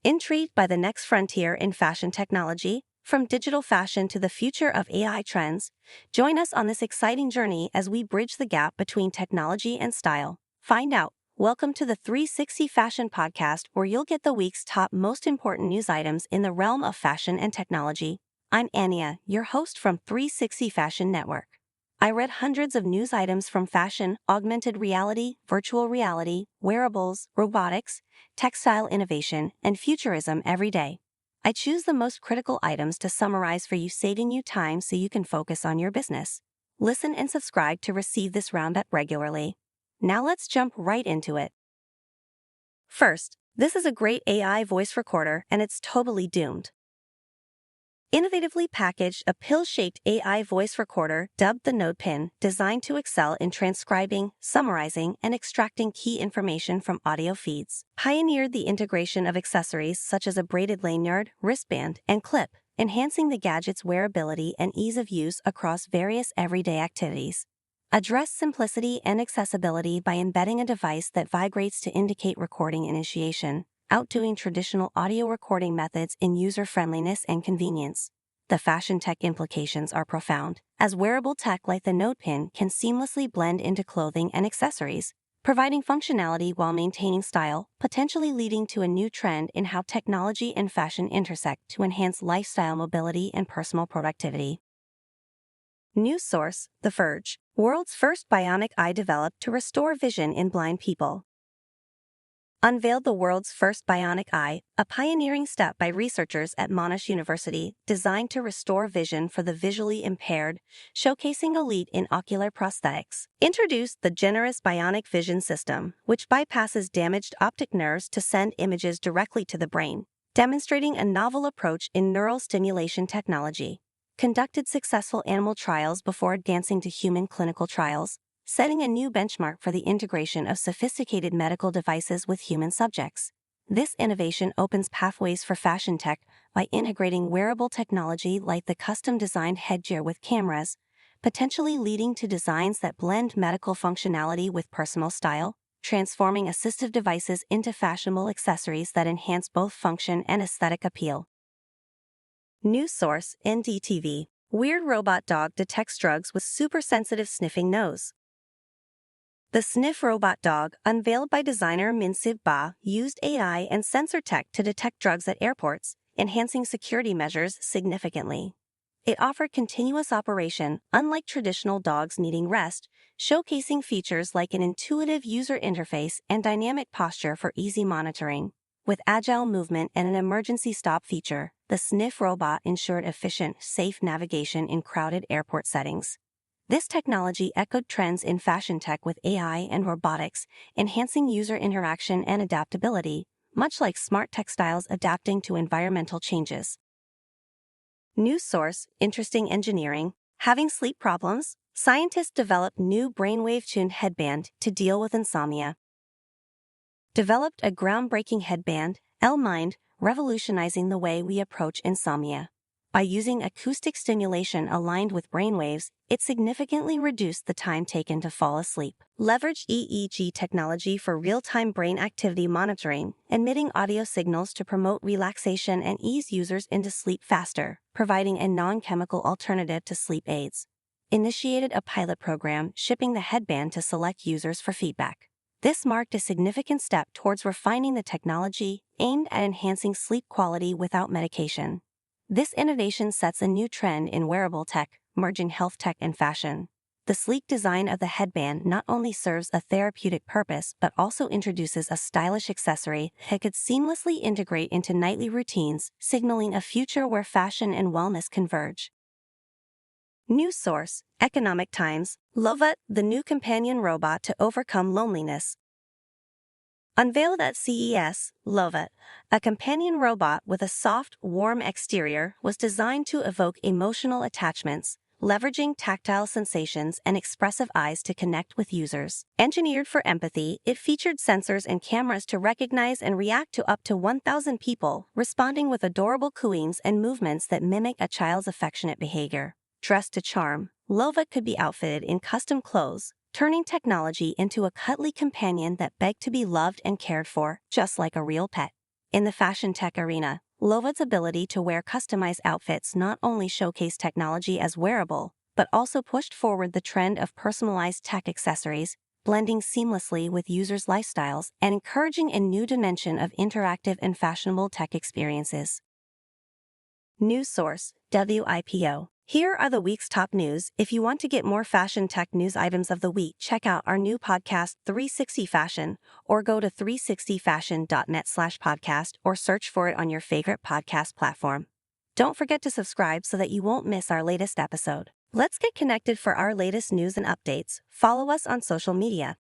Intrigued by the next frontier in fashion technology? From digital fashion to the future of AI trends, join us on this exciting journey as we bridge the gap between technology and style. Find out. Welcome to the 360 Fashion Podcast, where you'll get the week's top most important news items in the realm of fashion and technology. I'm Anya, your host from 360 Fashion Network. I read hundreds of news items from fashion, augmented reality, virtual reality, wearables, robotics, textile innovation, and futurism every day. I choose the most critical items to summarize for you, saving you time so you can focus on your business. Listen and subscribe to receive this roundup regularly. Now let's jump right into it. First, this is a great AI voice recorder and it's totally doomed. Innovatively packaged, a pill-shaped AI voice recorder, dubbed the NotePin, designed to excel in transcribing, summarizing, and extracting key information from audio feeds, pioneered the integration of accessories such as a braided lanyard, wristband, and clip, enhancing the gadget's wearability and ease of use across various everyday activities. Address simplicity and accessibility by embedding a device that vibrates to indicate recording initiation, outdoing traditional audio recording methods in user-friendliness and convenience. The fashion tech implications are profound, as wearable tech like the NotePin can seamlessly blend into clothing and accessories, providing functionality while maintaining style, potentially leading to a new trend in how technology and fashion intersect to enhance lifestyle mobility and personal productivity. News source: The Verge. World's first bionic eye developed to restore vision in blind people. Unveiled the world's first bionic eye, a pioneering step by researchers at Monash University, designed to restore vision for the visually impaired, showcasing a lead in ocular prosthetics. Introduced the Gennaris Bionic Vision system, which bypasses damaged optic nerves to send images directly to the brain, demonstrating a novel approach in neural stimulation technology. Conducted successful animal trials before advancing to human clinical trials, setting a new benchmark for the integration of sophisticated medical devices with human subjects. This innovation opens pathways for fashion tech by integrating wearable technology like the custom-designed headgear with cameras, potentially leading to designs that blend medical functionality with personal style, transforming assistive devices into fashionable accessories that enhance both function and aesthetic appeal. News source: NDTV. Weird robot dog detects drugs with super-sensitive sniffing nose. The SNIFF robot dog, unveiled by designer Minsib Ba, used AI and sensor tech to detect drugs at airports, enhancing security measures significantly. It offered continuous operation, unlike traditional dogs needing rest, showcasing features like an intuitive user interface and dynamic posture for easy monitoring. With agile movement and an emergency stop feature, the SNIFF robot ensured efficient, safe navigation in crowded airport settings. This technology echoed trends in fashion tech with AI and robotics, enhancing user interaction and adaptability, much like smart textiles adapting to environmental changes. News source: Interesting engineering. Having sleep problems? Scientists developed new brainwave-tuned headband to deal with insomnia. Developed a groundbreaking headband, Elemind, revolutionizing the way we approach insomnia. By using acoustic stimulation aligned with brainwaves, it significantly reduced the time taken to fall asleep. Leveraged EEG technology for real-time brain activity monitoring, emitting audio signals to promote relaxation and ease users into sleep faster, providing a non-chemical alternative to sleep aids. Initiated a pilot program, shipping the headband to select users for feedback. This marked a significant step towards refining the technology aimed at enhancing sleep quality without medication. This innovation sets a new trend in wearable tech, merging health tech and fashion. The sleek design of the headband not only serves a therapeutic purpose but also introduces a stylish accessory that could seamlessly integrate into nightly routines, signaling a future where fashion and wellness converge. News source: Economic Times. Lovot, the new companion robot to overcome loneliness. Unveiled at CES, Lovot, a companion robot with a soft, warm exterior, was designed to evoke emotional attachments, leveraging tactile sensations and expressive eyes to connect with users. Engineered for empathy, it featured sensors and cameras to recognize and react to up to 1,000 people, responding with adorable cooings and movements that mimic a child's affectionate behavior. Dressed to charm, Lovot could be outfitted in custom clothes, turning technology into a cuddly companion that begged to be loved and cared for, just like a real pet. In the fashion tech arena, Lovot's ability to wear customized outfits not only showcased technology as wearable, but also pushed forward the trend of personalized tech accessories, blending seamlessly with users' lifestyles and encouraging a new dimension of interactive and fashionable tech experiences. News source, WIPO. Here are the week's top news. If you want to get more fashion tech news items of the week, check out our new podcast, 360 Fashion, or go to 360fashion.net/podcast or search for it on your favorite podcast platform. Don't forget to subscribe so that you won't miss our latest episode. Let's get connected for our latest news and updates. Follow us on social media.